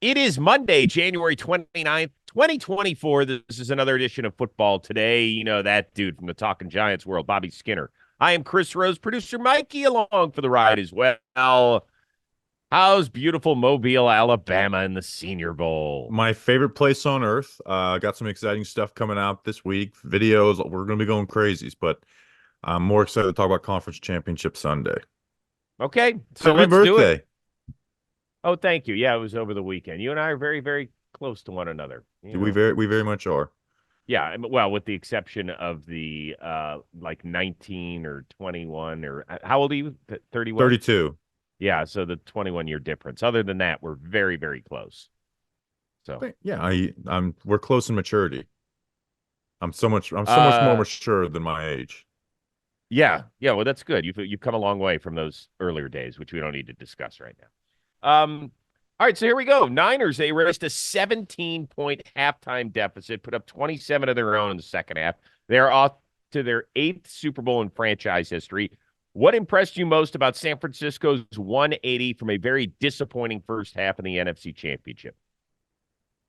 It is Monday, January 29th, 2024. This is another edition of Football Today. You know that dude from the Talking Giants world, Bobby Skinner. I am Chris Rose, producer Mikey along for the ride as well. How's beautiful Mobile, Alabama in the Senior Bowl? My favorite place on earth. Got some exciting stuff coming out this week. Videos. We're going to be going crazies, but I'm more excited to talk about Conference Championship Sunday. Okay, so Happy let's do it. birthday. Oh, thank you. Yeah, it was over the weekend. You and I are very, very close to one another. We very much are. Yeah, well, with the exception of the like 19 or 21 or how old are you? 31? 32. Yeah, so the 21-year difference. Other than that, we're very, very close. So, Yeah, we're close in maturity. I'm so much more uh, mature than my age. yeah, well, that's good. You've come a long way from those earlier days, which we don't need to discuss right now. All right, so here we go. Niners, they raised a 17-point halftime deficit, put up 27 of their own in the second half. They're off to their eighth Super Bowl in franchise history. What impressed you most about San Francisco's 180 from a very disappointing first half in the NFC Championship?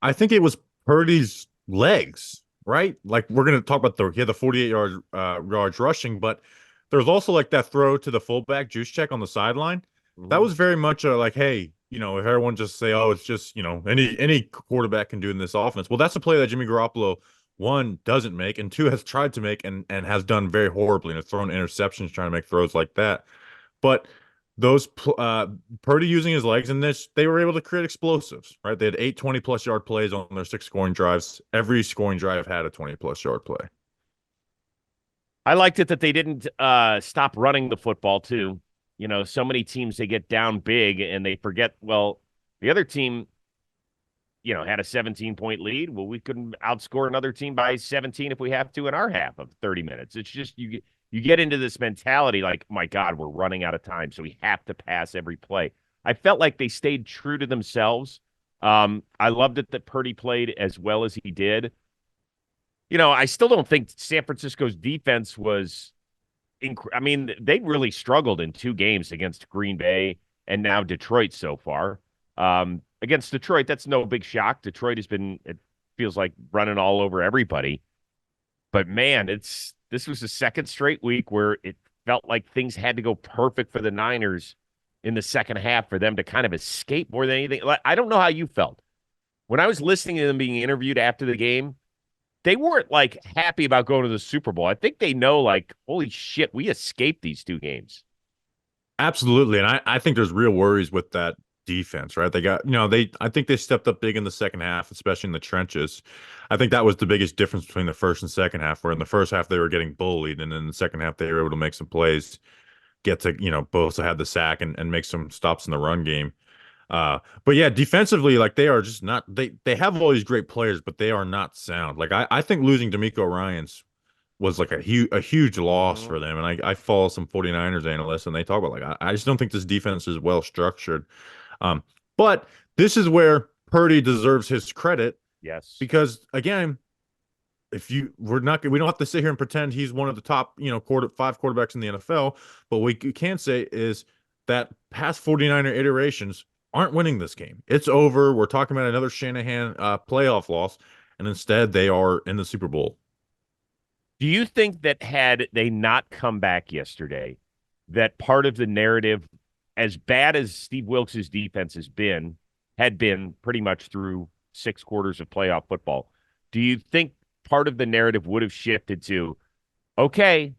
I think it was Purdy's legs, right? Like we're gonna talk about he had the 48 yards rushing, but there's also like that throw to the fullback juice check on the sideline. That Mhm. was very much a like, hey, if everyone just say, oh, it's just any quarterback can do in this offense. Well, that's a play that Jimmy Garoppolo one doesn't make, and two has tried to make and has done very horribly and has thrown interceptions trying to make throws like that. But those Purdy using his legs in this, they were able to create explosives, right? They had 8 20+ yard plays on their 6 scoring drives. Every scoring drive had a 20+ yard play. I liked it that they didn't stop running the football too. You know, so many teams they get down big and they forget. Well, the other team, had a 17-point lead. Well, we couldn't outscore another team by 17 if we have to in our half of 30 minutes. It's just you get into this mentality like, my God, we're running out of time, so we have to pass every play. I felt like they stayed true to themselves. I loved it that Purdy played as well as he did. I still don't think San Francisco's defense was I mean, they really struggled in two games against Green Bay and now Detroit so far. Against Detroit, that's no big shock. Detroit has been, it feels like, running all over everybody. But man, this was the second straight week where it felt like things had to go perfect for the Niners in the second half for them to kind of escape more than anything. I don't know how you felt. When I was listening to them being interviewed after the game, they weren't like happy about going to the Super Bowl. I think they know, like, holy shit, we escaped these two games. Absolutely. And I think there's real worries with that defense, right? They got, I think they stepped up big in the second half, especially in the trenches. I think that was the biggest difference between the first and second half, where in the first half they were getting bullied, and in the second half they were able to make some plays, get to, both had the sack and make some stops in the run game. But yeah, defensively, like they are just not they have all these great players, but they are not sound. Like I think losing D'Amico Ryans was like a huge loss Mhm. for them. And I follow some 49ers analysts and they talk about like I just don't think this defense is well structured. Um, but this is where Purdy deserves his credit Yes. because again, if you we don't have to sit here and pretend he's one of the top, five quarterbacks in the NFL, but what we can say is that past 49er iterations aren't winning this game. It's over. We're talking about another Shanahan playoff loss, and instead they are in the Super Bowl. Do you think that had they not come back yesterday, that part of the narrative, as bad as Steve Wilkes' defense had been pretty much through six quarters of playoff football, do you think part of the narrative would have shifted to, okay,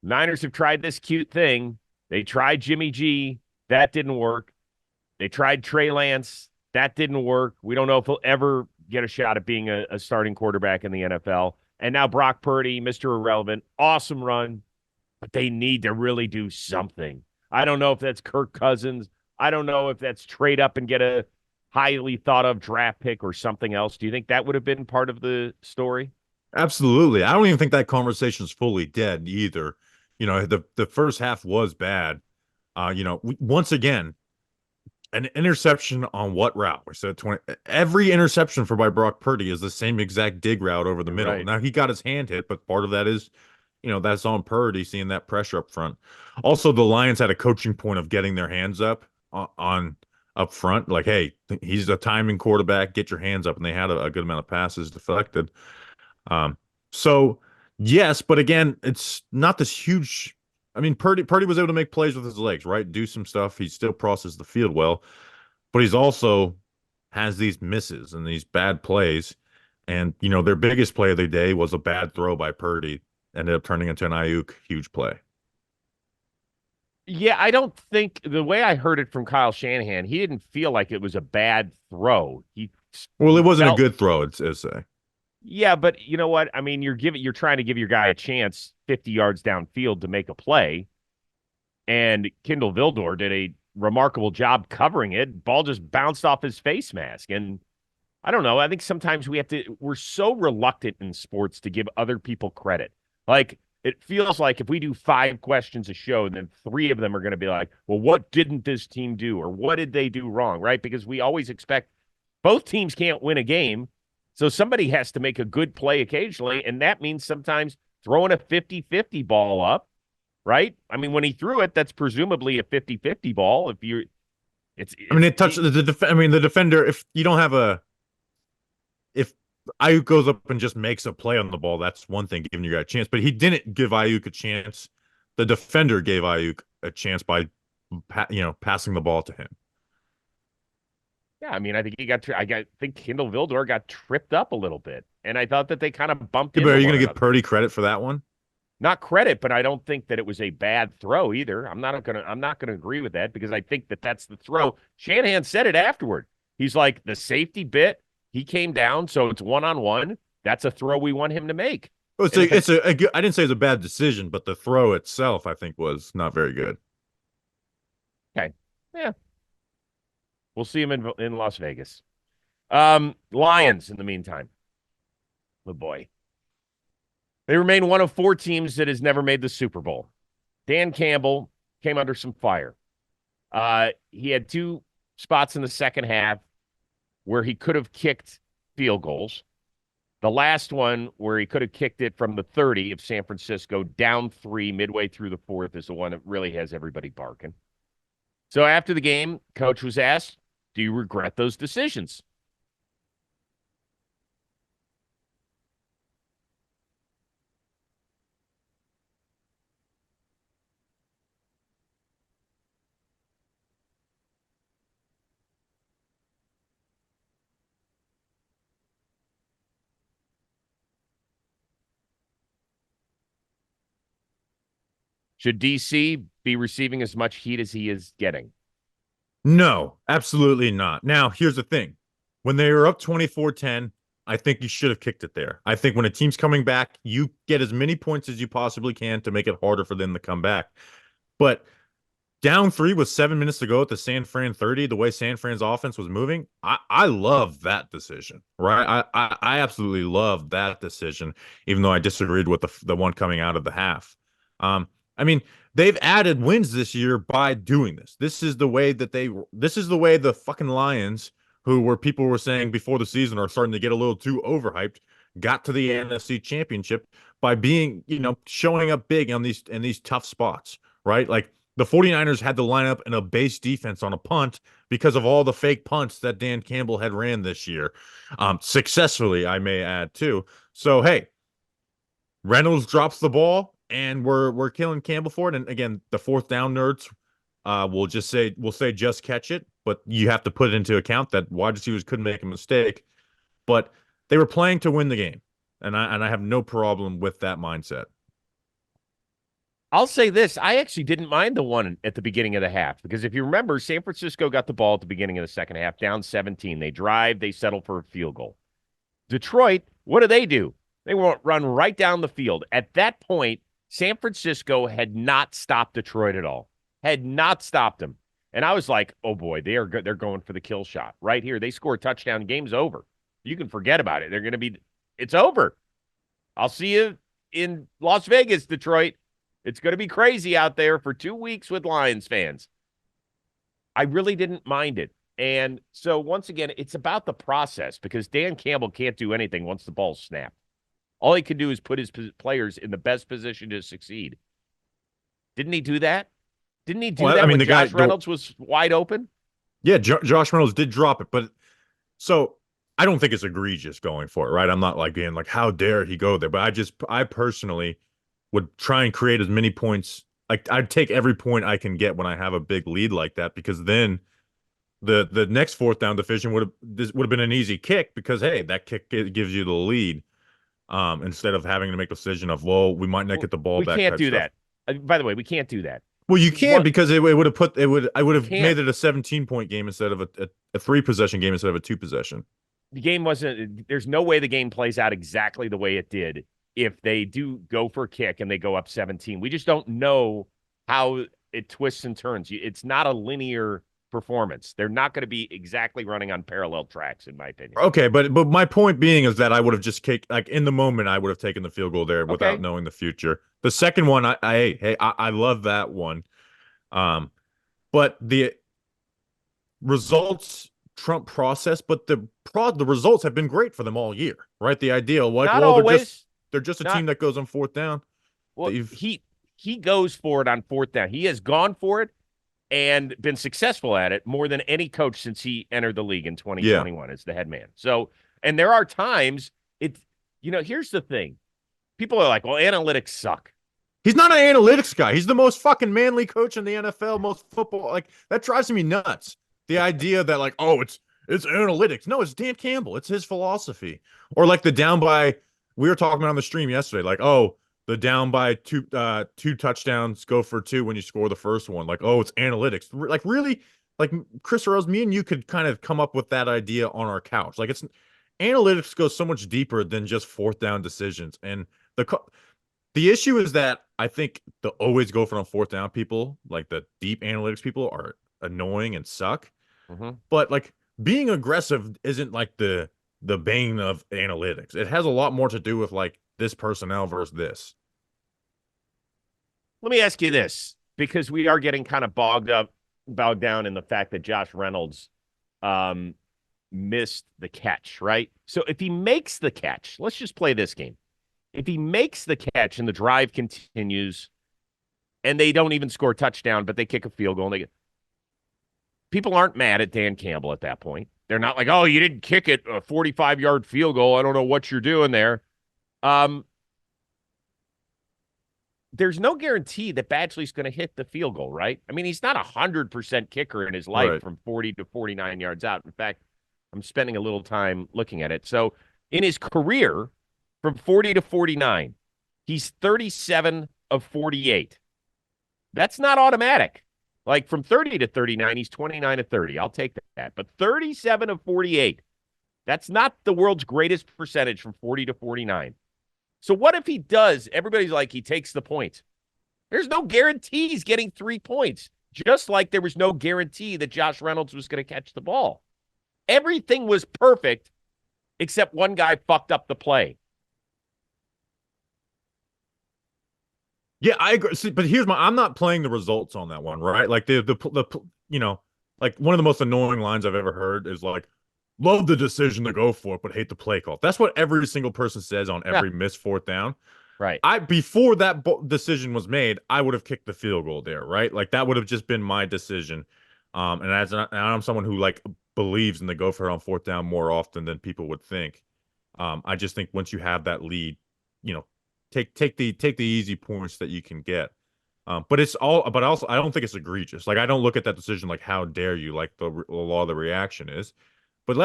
Niners have tried this cute thing. They tried Jimmy G. That didn't work. They tried Trey Lance. That didn't work. We don't know if he'll ever get a shot at being a starting quarterback in the NFL. And now Brock Purdy, Mr. Irrelevant, awesome run, but they need to really do something. I don't know if that's Kirk Cousins. I don't know if that's trade up and get a highly thought of draft pick or something else. Do you think that would have been part of the story? Absolutely. I don't even think that conversation's fully dead either. The first half was bad. Once again, an interception on what route? We said 20. Every interception for by Brock Purdy is the same exact dig route over the You're middle. right. Now he got his hand hit, but part of that is, that's on Purdy seeing that pressure up front. Also, the Lions had a coaching point of getting their hands up on up front, like, hey, he's a timing quarterback, get your hands up, and they had a good amount of passes deflected. Um, so yes, but again, it's not this huge. I mean, Purdy was able to make plays with his legs, right? Do some stuff. He still processes the field well, but he's also has these misses and these bad plays. And their biggest play of the day was a bad throw by Purdy, ended up turning into an Ayuk huge play. Yeah, I don't think the way I heard it from Kyle Shanahan, he didn't feel like it was a bad throw. Well, it He wasn't a felt, good throw, it's say. yeah, but you know what? I mean, you're trying to give your guy a chance 50 yards downfield to make a play, and Kindle Vildor did a remarkable job covering it. Ball just bounced off his face mask, and I don't know. I think sometimes we're so reluctant in sports to give other people credit. Like, it feels like if we do 5 questions a show, then 3 of them are going to be like, well, what didn't this team do? Or what did they do wrong? Right. Because we always expect both teams can't win a game. So somebody has to make a good play occasionally. And that means sometimes throwing a 50-50 ball up. Right. I mean, when he threw it, that's presumably a 50-50 ball. If you're, I mean, it's, it touched I mean, the defender. If you don't have if Ayuk goes up and just makes a play on the ball, that's one thing, giving your guy a chance. But he didn't give Ayuk a chance. The defender gave Ayuk a chance by, passing the ball to him. Yeah, I mean, I think I think Kindle Vildor got tripped up a little bit, and I thought that they kind of bumped Yeah, but into are you one going to give another. Purdy credit for that one? Not credit, but I don't think that it was a bad throw either. I'm not gonna agree with that because I think that that's the throw. Shanahan said it afterward. He's like the safety bit. He came down, so it's 1-on-1. That's a throw we want him to make. Oh, And if it's I didn't say it was a bad decision, but the throw itself, I think, was not very good. okay, yeah, we'll see him in Las Vegas. Lions in the meantime. Oh boy. They remain one of 4 teams that has never made the Super Bowl. Dan Campbell came under some fire. He had 2 spots in the second half where he could have kicked field goals. The last one where he could have kicked it from the 30 of San Francisco down 3 midway through the 4th is the one that really has everybody barking. So after the game, coach was asked, do you regret those decisions? Should DC be receiving as much heat as he is getting? No, absolutely not. Now, here's the thing. When they were up 24-10, I think you should have kicked it there. I think when a team's coming back, you get as many points as you possibly can to make it harder for them to come back. But down 3 with 7 minutes to go at the San Fran 30, the way San Fran's offense was moving, I love that decision, right? I absolutely love that decision, even though I disagreed with the one coming out of the half. I mean, they've added wins this year by doing this. This is the way the fucking Lions, who were people were saying before the season are starting to get a little too overhyped, got to the NFC Championship by being, showing up big on these tough spots, right? Like the 49ers had to line up in a base defense on a punt because of all the fake punts that Dan Campbell had ran this year. Successfully, I may add, too. So, hey, Reynolds drops the ball, and we're killing Campbell for it. And again, the 4th down nerds will say just catch it, but you have to put it into account that wide receivers couldn't make a mistake. But they were playing to win the game, and I have no problem with that mindset. I'll say this. I actually didn't mind the one at the beginning of the half because if you remember, San Francisco got the ball at the beginning of the second half, down 17. They drive, they settle for a field goal. Detroit, what do? They won't run right down the field. At that point, San Francisco had not stopped Detroit at all. Had not stopped them. And I was like, oh boy, they're going for the kill shot right here. They score a touchdown, game's over. You can forget about it. It's over. I'll see you in Las Vegas, Detroit. It's going to be crazy out there for 2 weeks with Lions fans. I really didn't mind it. And so once again, it's about the process because Dan Campbell can't do anything once the ball's snapped. All he can do is put his players in the best position to succeed. Didn't he do that? Didn't he do Well, I that mean, when the guy, Josh Reynolds was wide open? Yeah, Josh Reynolds did drop it, but so I don't think it's egregious going for it, right? I'm not like being like, how dare he go there? But I personally would try and create as many points. Like I'd take every point I can get when I have a big lead like that, because then the next fourth down decision would have been an easy kick because hey, that kick gives you the lead. Instead of having to make a decision of, well, we might not Well, get the ball we back can't type do stuff. that. By the way, we can't do that. Well, you can What because it would have put it would I would have can't made it a 17-point game instead of a three possession game instead of a two possession. the game wasn't there's no way the game plays out exactly the way it did if they do go for a kick and they go up 17. We just don't know how it twists and turns. It's not a linear performance. They're not going to be exactly running on parallel tracks, in my opinion. Okay, but my point being is that I would have just kicked like in the moment I would have taken the field goal there without Okay. knowing the future. The second one, I love that one. But the results trump process, but the results have been great for them all year, right? The idea, like, Not well, always. they're just a Not team that goes on fourth down. well, They've he goes for it on fourth down. He has gone for it and been successful at it more than any coach since he entered the league in Yeah. 2021 as the head man. So, and there are times here's the thing. People are like, well, analytics suck. He's not an analytics guy. He's the most fucking manly coach in the NFL, most football. Like that drives me nuts. The idea that like, oh, it's analytics. No, it's Dan Campbell. It's his philosophy. Or like the down by we were talking about on the stream yesterday, like, oh, the down by two touchdowns go for two when you score the first one. Like, oh, it's analytics. Like really, like Chris Rose, me and you could kind of come up with that idea on our couch. Like it's analytics goes so much deeper than just fourth down decisions. And the issue is that I think the always go for it on fourth down people, like the deep analytics people, are annoying and suck. Mm-hmm. But like being aggressive isn't like the bane of analytics. It has a lot more to do with like this personnel versus this. Let me ask you this, because we are getting kind of bogged down in the fact that Josh Reynolds um, missed the catch, right? So if he makes the catch, let's just play this game. If he makes the catch and the drive continues and they don't even score a touchdown, but they kick a field goal, people aren't mad at Dan Campbell at that point. They're not like, oh, you didn't kick it a 45-yard field goal. I don't know what you're doing there. Um, there's no guarantee that Badgley's going to hit the field goal, right? I mean, he's not a 100% kicker in his life Right. from 40 to 49 yards out. In fact, I'm spending a little time looking at it. So in his career, from 40 to 49, he's 37 of 48. That's not automatic. Like from 30 to 39, he's 29 to 30. I'll take that. But 37 of 48, that's not the world's greatest percentage from 40 to 49. So what if he does? Everybody's like, he takes the points. There's no guarantee he's getting 3 points, just like there was no guarantee that Josh Reynolds was going to catch the ball. Everything was perfect except one guy fucked up the play. Yeah, I agree. See, but I'm not playing the results on that one, right? Like like one of the most annoying lines I've ever heard is like, love the decision to go for it, but hate the play call. That's what every single person says on Yeah, every missed fourth down. right. Before that decision was made, I would have kicked the field goal there, right? Like that would have just been my decision. And I'm someone who like believes in the go for it on fourth down more often than people would think. I just think once you have that lead, you know, take the easy points that you can get. But also I don't think it's egregious. Like I don't look at that decision like how dare you, like the law of the reaction is. But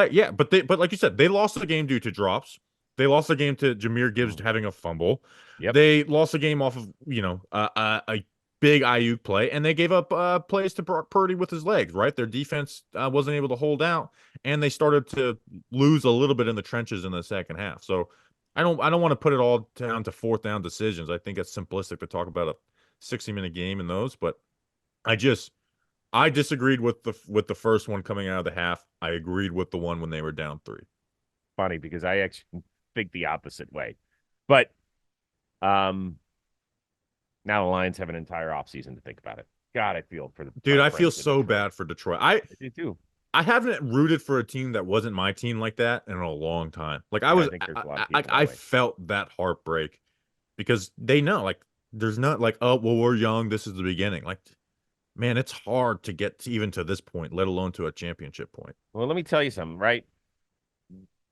but like you said, they lost the game due to drops. They lost the game to Jameer Gibbs having a fumble. Yep. They lost the game off of a big Ayuk play, and they gave up plays to Brock Purdy with his legs. Right, their defense wasn't able to hold out, and they started to lose a little bit in the trenches in the second half. So I don't want to put it all down to fourth down decisions. I think it's simplistic to talk about a 60-minute game in those, but I just I disagreed with the first one coming out of the half. I agreed with the one when they were down 3. Funny because I actually think the opposite way. But now the Lions have an entire offseason to think about it. God, I feel for Dude, my I feel friends in so Detroit. bad for Detroit. I do too. I haven't rooted for a team that wasn't my team like that in a long time. Like Yeah, I think there's a lot of people that I way. felt that heartbreak because they know like there's not like, oh well, we're young, this is the beginning. Like man, it's hard to get to even to this point, let alone to a championship point. Well, let me tell you something, right?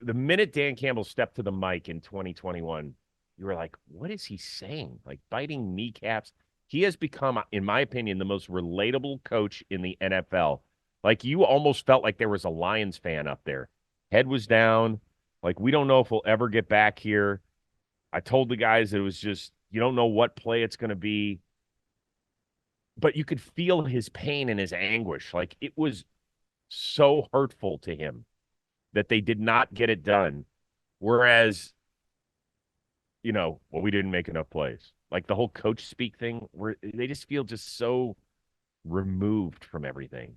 The minute Dan Campbell stepped to the mic in 2021, you were like, what is he saying? Like biting kneecaps. He has become, in my opinion, the most relatable coach in the NFL. Like you almost felt like there was a Lions fan up there. Head was down. Like, we don't know if we'll ever get back here. I told the guys it was just, you don't know what play it's going to be. But you could feel his pain and his anguish. Like it was so hurtful to him that they did not get it done. Whereas, well, we didn't make enough plays. Like the whole coach speak thing, where they just feel just so removed from everything.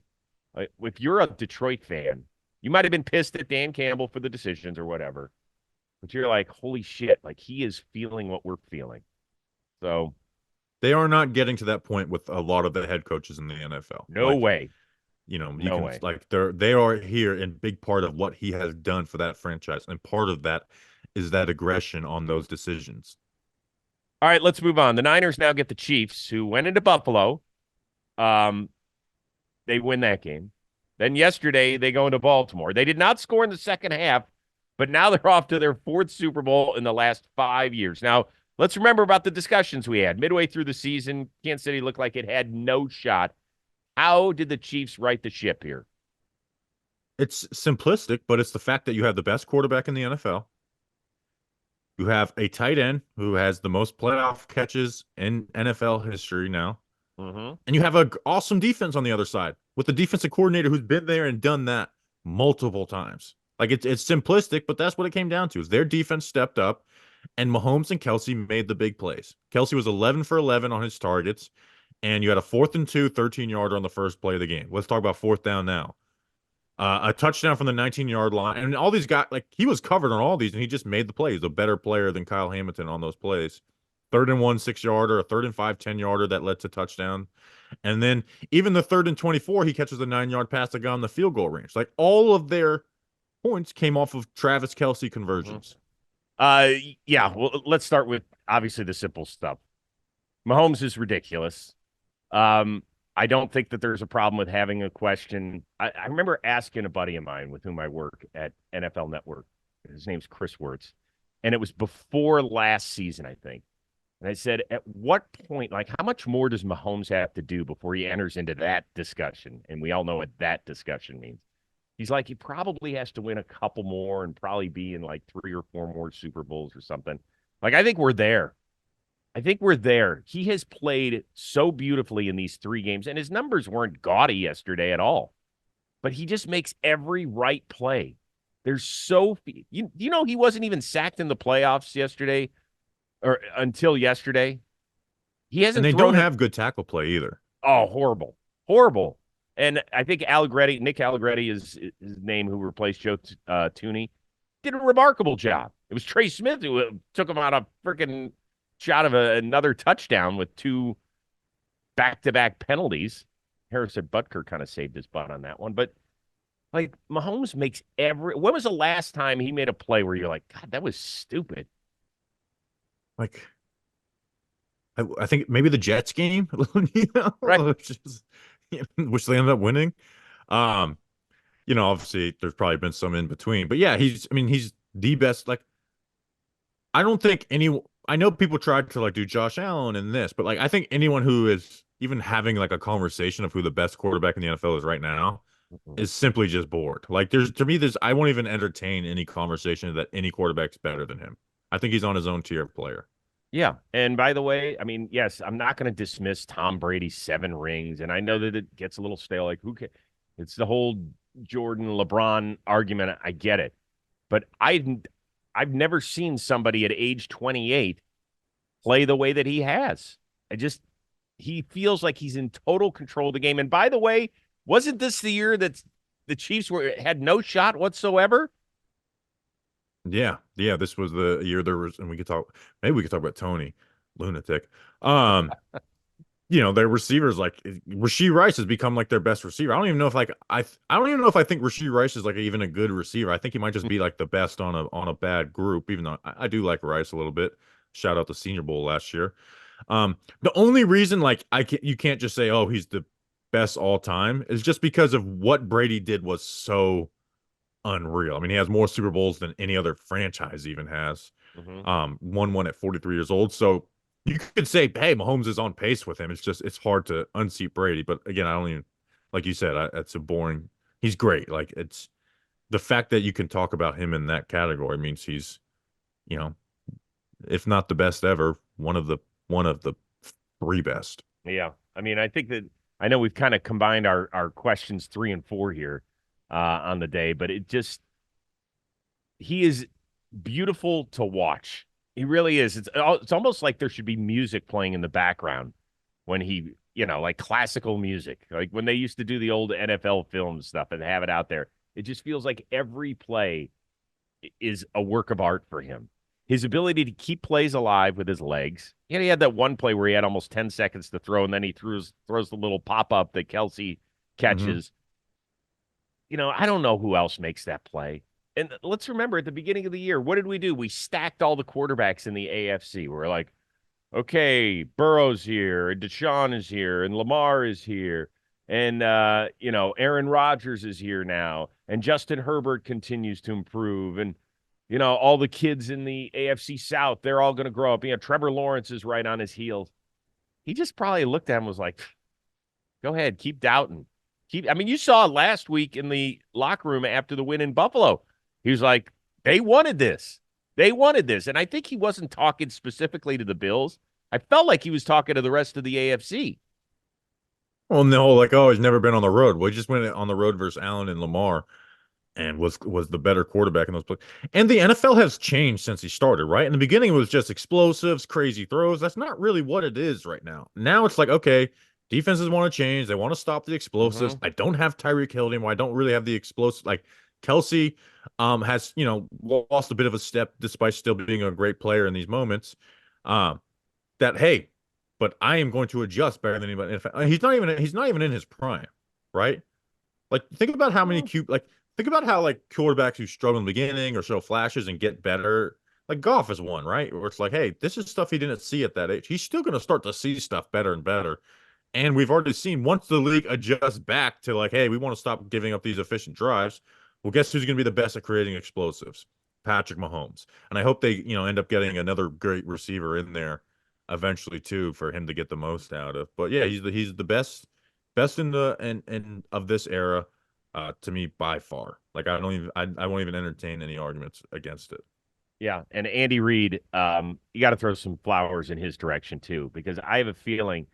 Like, if you're a Detroit fan, you might have been pissed at Dan Campbell for the decisions or whatever, but you're like, holy shit, like he is feeling what we're feeling. So they are not getting to that point with a lot of the head coaches in the NFL. no way. You No can way. like they are here in big part of what he has done for that franchise, and part of that is that aggression on those decisions. All right, let's move on. The Niners now get the Chiefs, who went into Buffalo. They win that game. Then yesterday they go into Baltimore. They did not score in the second half, but now they're off to their fourth Super Bowl in the last 5 years. Now, let's remember about the discussions we had. Midway through the season, Kansas City looked like it had no shot. How did the Chiefs right the ship here? It's simplistic, but it's the fact that you have the best quarterback in the NFL. You have a tight end who has the most playoff catches in NFL history now. Mm-hmm. And you have an awesome defense on the other side with the defensive coordinator who's been there and done that multiple times. Like it's simplistic, but that's what it came down to. Is their defense stepped up, and Mahomes and Kelsey made the big plays. Kelsey was 11 for 11 on his targets, and you had a 4th and 2, 13-yarder on the first play of the game. Let's talk about fourth down now. A touchdown from the 19-yard line, and all these guys, like he was covered on all these, and he just made the plays. A better player than Kyle Hamilton on those plays. 3rd and 1, 6-yarder, a 3rd and 5, 10-yarder that led to touchdown. And then even the 3rd and 24, he catches a 9-yard pass that got on the field goal range. Like all of their points came off of Travis Kelsey conversions. Yeah. Well, let's start with obviously the simple stuff. Mahomes is ridiculous. I don't think that there's a problem with having a question. I remember asking a buddy of mine with whom I work at NFL Network. His name's Chris Wirtz. And it was before last season, I think. And I said, at what point, like, how much more does Mahomes have to do before he enters into that discussion? And we all know what that discussion means. He's like, he probably has to win a couple more and probably be in like 3 or 4 more Super Bowls or something. Like, I think we're there. I think we're there. He has played so beautifully in these 3 games, and his numbers weren't gaudy yesterday at all. But he just makes every right play. There's so few. You know, he wasn't even sacked in the playoffs yesterday or until yesterday. He hasn't. And they don't have good tackle play either. Oh, horrible. Horrible. And I think Nick Allegretti is his name, who replaced Joe Tooney, did a remarkable job. It was Trey Smith who took him on a freaking shot of another touchdown with 2 back-to-back penalties. Harrison Butker kind of saved his butt on that one. But, like, Mahomes makes when was the last time he made a play where you're like, God, that was stupid? Like, I think maybe the Jets game, Right. which they ended up winning. Obviously there's probably been some in between, but yeah, he's the best. Like, I don't think I know people tried to like do Josh Allen and this, but like I think anyone who is even having like a conversation of who the best quarterback in the NFL is right now is simply just bored. Like I won't even entertain any conversation that any quarterback's better than him. I think he's on his own tier player. Yeah. And by the way, I mean, yes, I'm not going to dismiss Tom Brady's 7 rings. And I know that it gets a little stale. Like, who can? It's the whole Jordan LeBron argument. I get it. But I've never seen somebody at age 28 play the way that he has. He feels like he's in total control of the game. And by the way, wasn't this the year that the Chiefs had no shot whatsoever? Yeah. This was the year there was, and we could talk about Tony, lunatic. Their receivers, like Rashee Rice has become like their best receiver. I don't even know if I don't even know if I think Rashee Rice is like even a good receiver. I think he might just be like the best on a bad group, even though I do like Rice a little bit. Shout out the Senior Bowl last year. The only reason like you can't just say, oh, he's the best all time is just because of what Brady did was so unreal. I mean, he has more Super Bowls than any other franchise even has. Hmm. Won one at 43 years old. So you could say, hey, Mahomes is on pace with him. It's hard to unseat Brady. But again, I don't even like you said, it's a boring. He's great. Like it's the fact that you can talk about him in that category means he's, you know, if not the best ever, one of the three best. Yeah. I mean, I think that I know we've kind of combined our questions 3 and 4 here on the day, but it just he is beautiful to watch. He really is. It's almost like there should be music playing in the background when he, like classical music, like when they used to do the old NFL film stuff and have it out there. It just feels like every play is a work of art for him. His ability to keep plays alive with his legs. He had that one play where he had almost 10 seconds to throw, and then he throws the little pop up that Kelsey Mm-hmm. catches. I don't know who else makes that play. And let's remember at the beginning of the year, what did we do? We stacked all the quarterbacks in the AFC. We're like, okay, Burrow's here, and Deshaun is here, and Lamar is here, and Aaron Rodgers is here now, and Justin Herbert continues to improve, and all the kids in the AFC South, they're all going to grow up. Trevor Lawrence is right on his heels. He just probably looked at him and was like, go ahead, keep doubting. I mean, you saw last week in the locker room after the win in Buffalo. He was like, they wanted this. They wanted this. And I think he wasn't talking specifically to the Bills. I felt like he was talking to the rest of the AFC. Well, no, like oh, he's never been on the road. Well, he just went on the road versus Allen and Lamar, and was the better quarterback in those plays. And the NFL has changed since he started, right? In the beginning, it was just explosives, crazy throws. That's not really what it is right now. Now it's like, okay, defenses want to change. They want to stop the explosives. Mm-hmm. I don't have Tyreek Hill anymore. I don't really have the explosive. Like Kelsey has, lost a bit of a step despite still being a great player in these moments. Um, that hey, but I am going to adjust better than anybody. He's not even in his prime, right? Like think about how many think about how like quarterbacks who struggle in the beginning or show flashes and get better. Like Goff is one, right? Where it's like, hey, this is stuff he didn't see at that age. He's still going to start to see stuff better and better. And we've already seen once the league adjusts back to like, hey, we want to stop giving up these efficient drives. Well, guess who's going to be the best at creating explosives? Patrick Mahomes. And I hope they, end up getting another great receiver in there eventually too for him to get the most out of. But yeah, he's the best in the and of this era to me by far. Like I won't even entertain any arguments against it. Yeah. And Andy Reid, you got to throw some flowers in his direction too, because I have a feeling,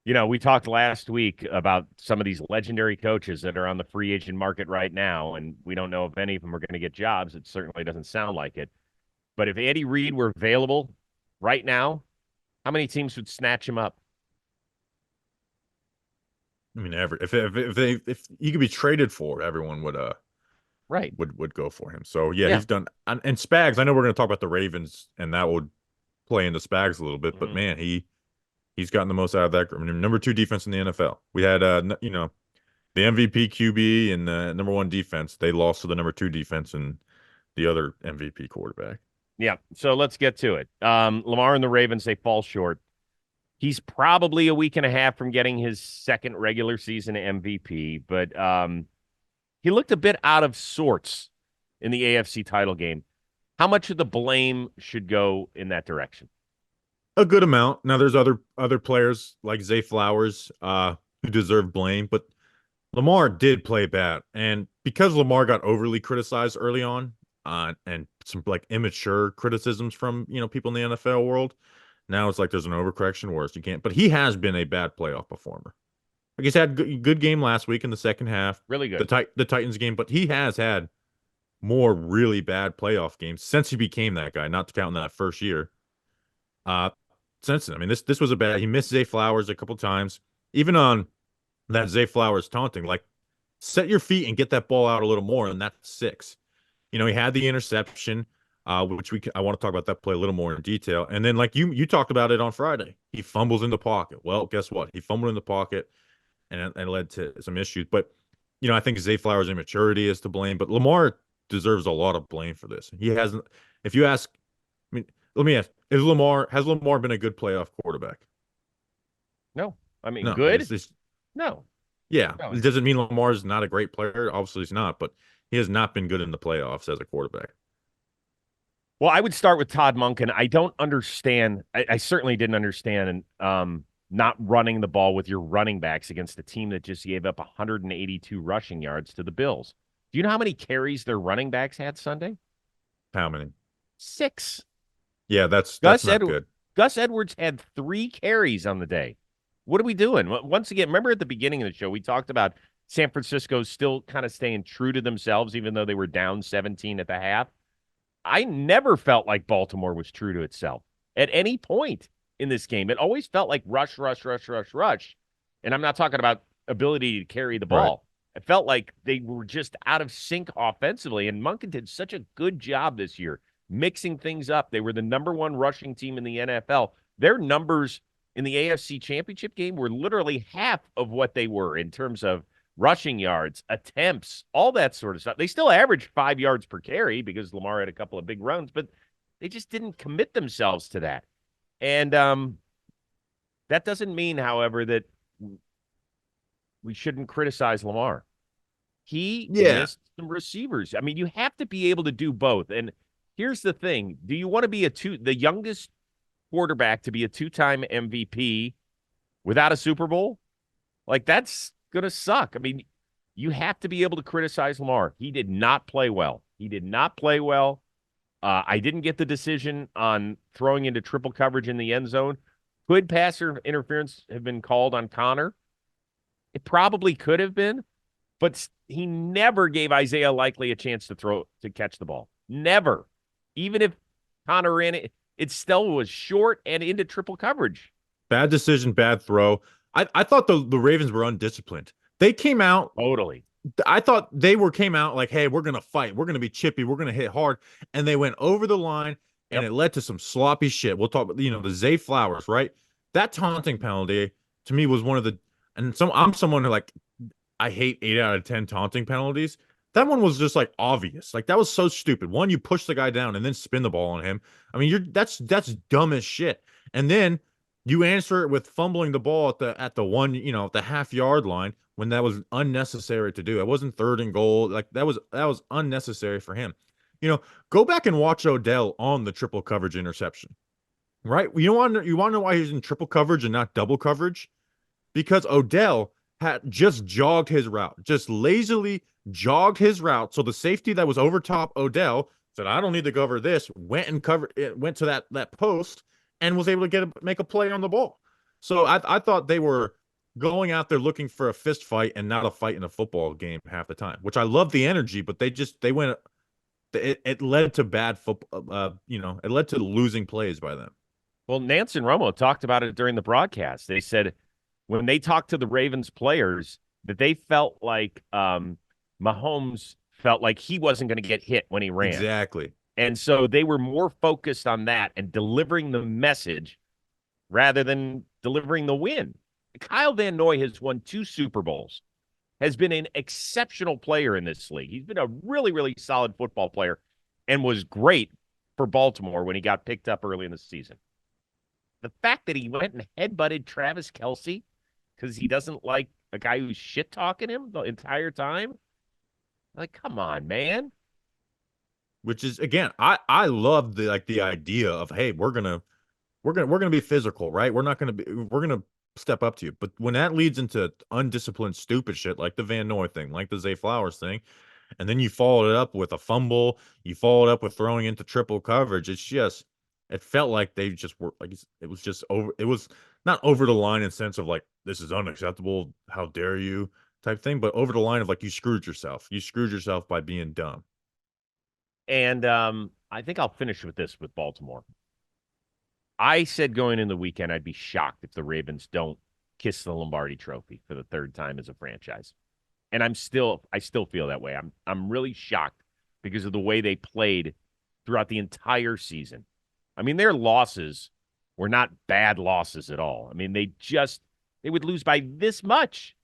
we talked last week about some of these legendary coaches that are on the free agent market right now, and we don't know if any of them are going to get jobs. It certainly doesn't sound like it. But if Andy Reid were available right now, how many teams would snatch him up? I mean, if he could be traded for, everyone Right. would go for him. So yeah, Yeah. he's done. And Spags, I know we're going to talk about the Ravens, and that would play into Spags a little bit, but Hmm. man, he's gotten the most out of that group. I mean, number two defense in the NFL. We had the MVP QB and number one defense. They lost to the number two defense and the other MVP quarterback. Yeah. So let's get to it. Lamar and the Ravens, they fall short. He's probably a week and a half from getting his second regular season MVP, but he looked a bit out of sorts in the AFC title game. How much of the blame should go in that direction? A good amount. Now there's other players like Zay Flowers who deserve blame, but Lamar did play bad. And because Lamar got overly criticized early on, and some like immature criticisms from, people in the NFL world, now it's like there's an overcorrection worse. You can't, but he has been a bad playoff performer. Like he's had good game last week in the second half, Really the good. the Titans game, but he has had more really bad playoff games since he became that guy, not to count in that first year. Uh, since then, I mean, this was a bad. He missed Zay Flowers a couple times, even on that Zay Flowers taunting. Like, set your feet and get that ball out a little more, and that's six. He had the interception, which I want to talk about that play a little more in detail. And then, like you talked about it on Friday, he fumbles in the pocket. Well, guess what? He fumbled in the pocket, and it led to some issues. But I think Zay Flowers' immaturity is to blame, but Lamar deserves a lot of blame for this. He hasn't. If you ask, I mean, let me ask: has Lamar been a good playoff quarterback? No. I mean, No, I mean, good? it's No, Yeah, no. it doesn't mean Lamar's not a great player. Obviously, he's not, but he has not been good in the playoffs as a quarterback. Well, I would start with Todd Monken. I don't understand. I certainly didn't understand not running the ball with your running backs against a team that just gave up 182 rushing yards to the Bills. Do you know how many carries their running backs had Sunday? How many? 6. Yeah, that's Gus not Edwards. good. Gus Edwards had 3 carries on the day. What are we doing? Once again, remember at the beginning of the show, we talked about San Francisco still kind of staying true to themselves, even though they were down 17 at the half. I never felt like Baltimore was true to itself at any point in this game. It always felt like rush, rush, rush, rush, rush. And I'm not talking about ability to carry the Right. ball. It felt like they were just out of sync offensively. And Monken did such a good job this year mixing things up. They were the number 1 rushing team in the NFL. Their numbers in the AFC Championship game were literally half of what they were in terms of rushing yards, attempts, all that sort of stuff. They still averaged 5 yards per carry because Lamar had a couple of big runs, but they just didn't commit themselves to that. And that doesn't mean, however, that we shouldn't criticize Lamar. He Yeah. missed some receivers. I mean, you have to be able to do both. And here's the thing: do you want to be the youngest quarterback to be a 2-time MVP without a Super Bowl? Like, that's going to suck. I mean, you have to be able to criticize Lamar. He did not play well. He did not play well. I didn't get the decision on throwing into triple coverage in the end zone. Could passer interference have been called on Connor? It probably could have been, but he never gave Isaiah Likely a chance to catch the ball. Never. Even if Connor ran it, it still was short and into triple coverage. Bad decision, bad throw. I thought the Ravens were undisciplined. They came out. Totally. I thought they came out like, hey, we're gonna fight, we're gonna be chippy, we're gonna hit hard, and they went over the line, and Yep. it led to some sloppy shit. We'll talk about the Zay Flowers, right? That taunting penalty to me was one of the, and I'm someone who like I hate 8 out of 10 taunting penalties. That one was just like obvious. Like that was so stupid. One, you push the guy down and then spin the ball on him. I mean, that's dumb as shit. And then you answer it with fumbling the ball at the one, the half-yard line when that was unnecessary to do. It wasn't 3rd and goal. Like that was unnecessary for him. Go back and watch Odell on the triple coverage interception. Right? You want to know why he's in triple coverage and not double coverage? Because Odell had just jogged his route, just lazily jogged his route. So the safety that was over top Odell said, "I don't need to cover this." Went to that post and was able to make a play on the ball. So I thought they were going out there looking for a fist fight and not a fight in a football game half the time. Which I love the energy, but they went. It led to bad football. It led to losing plays by them. Well, Nance and Romo talked about it during the broadcast. They said when they talked to the Ravens players that they felt like Mahomes felt like he wasn't going to get hit when he ran. Exactly. And so they were more focused on that and delivering the message rather than delivering the win. Kyle Van Noy has won 2 Super Bowls, has been an exceptional player in this league. He's been a really, really solid football player and was great for Baltimore when he got picked up early in the season. The fact that he went and headbutted Travis Kelce because he doesn't like a guy who's shit talking him the entire time, like, come on, man. Which is again, I love the idea of, hey, we're gonna be physical, right? We're gonna step up to you. But when that leads into undisciplined stupid shit like the Van Noy thing, like the Zay Flowers thing, and then you followed it up with a fumble, you followed up with throwing into triple coverage, it felt like they just were like, it was just over, it was not over the line in sense of like, this is unacceptable, how dare you type thing, but over the line of like, you screwed yourself. You screwed yourself by being dumb. And I think I'll finish with this with Baltimore. I said going in the weekend, I'd be shocked if the Ravens don't kiss the Lombardi Trophy for the 3rd time as a franchise. And I still feel that way. I'm really shocked because of the way they played throughout the entire season. I mean, their losses were not bad losses at all. I mean, they would lose by this much.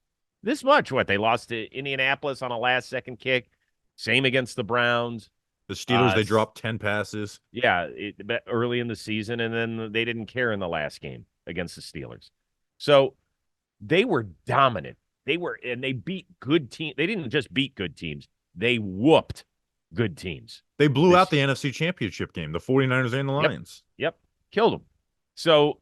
This much. What, they lost to Indianapolis on a last-second kick. Same against the Browns. The Steelers, they dropped 10 passes. Yeah, early in the season, and then they didn't care in the last game against the Steelers. So they were dominant And they beat good teams. They didn't just beat good teams. They whooped good teams. They blew out This, the NFC Championship game, the 49ers and the yep, Lions. yep, killed them. So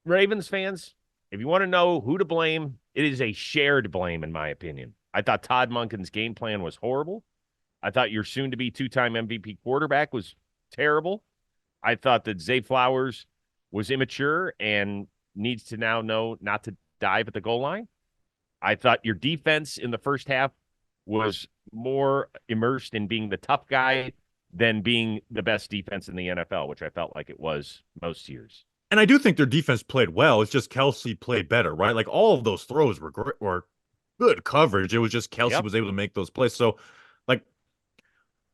Ravens fans, if you want to know who to blame, it is a shared blame, in my opinion. I thought Todd Monken's game plan was horrible. I thought your soon-to-be two-time MVP quarterback was terrible. I thought that Zay Flowers was immature and needs to now know not to dive at the goal line. I thought your defense in the first half was more immersed in being the tough guy than being the best defense in the NFL, which I felt like it was most years. And I do think their defense played well. It's just Kelsey played better, right? Like all of those throws were good coverage. It was just Kelsey Yep. was able to make those plays. So, like,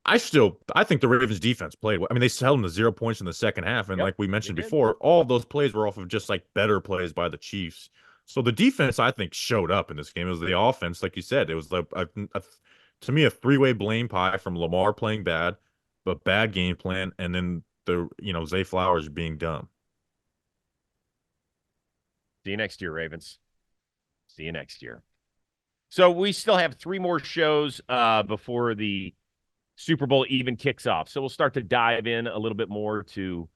I think the Ravens defense played well. I mean, they held them to 0 points in the second half, and Yep. like we They mentioned did. before, all of those plays were off of just like better plays by the Chiefs. So the defense, I think, showed up in this game. It was the offense, like you said. It was to me a three-way blame pie from Lamar playing bad, but bad game plan, and then Zay Flowers being dumb. See you next year, Ravens. See you next year. So we still have 3 more shows before the Super Bowl even kicks off. So we'll start to dive in a little bit more to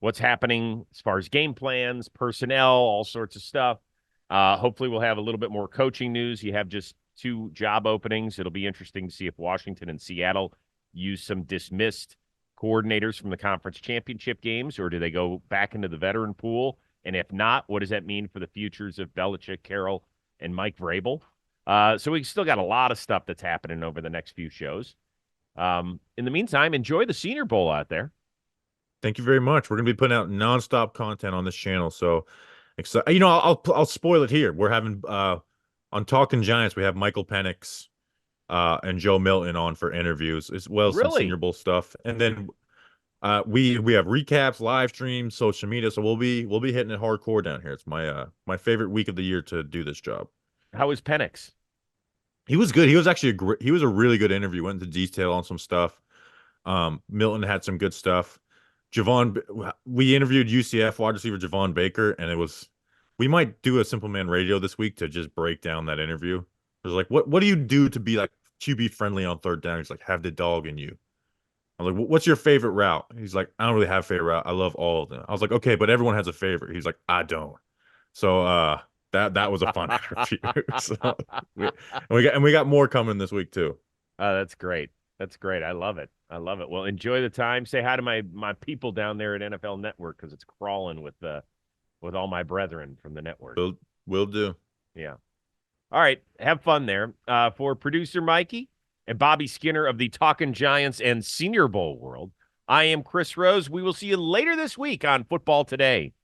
what's happening as far as game plans, personnel, all sorts of stuff. Hopefully we'll have a little bit more coaching news. You have just 2 job openings. It'll be interesting to see if Washington and Seattle use some dismissed coordinators from the conference championship games, or do they go back into the veteran pool? And if not, what does that mean for the futures of Belichick, Carroll, and Mike Vrabel? So we still got a lot of stuff that's happening over the next few shows. In the meantime, enjoy the Senior Bowl out there. Thank you very much. We're going to be putting out nonstop content on this channel. So, I'll spoil it here. We're having on Talking Giants, we have Michael Penix and Joe Milton on for interviews, as well as some Really? Senior Bowl stuff. And then we have recaps, live streams, social media. So we'll be hitting it hardcore down here. It's my favorite week of the year to do this job. How is Penix? He was good. He was actually he was a really good interview. Went into detail on some stuff. Milton had some good stuff. We interviewed UCF wide receiver Javon Baker, and we might do a Simple Man Radio this week to just break down that interview. It was like, what do you do to be like QB friendly on third down? He's like, have the dog in you. I'm like, what's your favorite route? He's like, I don't really have a favorite route. I love all of them. I was like, okay, but everyone has a favorite. He's like, I don't. So that was a fun interview. So we got more coming this week too. That's great. That's great. I love it. I love it. Well, enjoy the time. Say hi to my people down there at NFL Network because it's crawling with all my brethren from the network. Will do. Yeah. All right. Have fun there. For producer Mikey and Bobby Skinner of the Talking Giants and Senior Bowl world, I am Chris Rose. We will see you later this week on Football Today.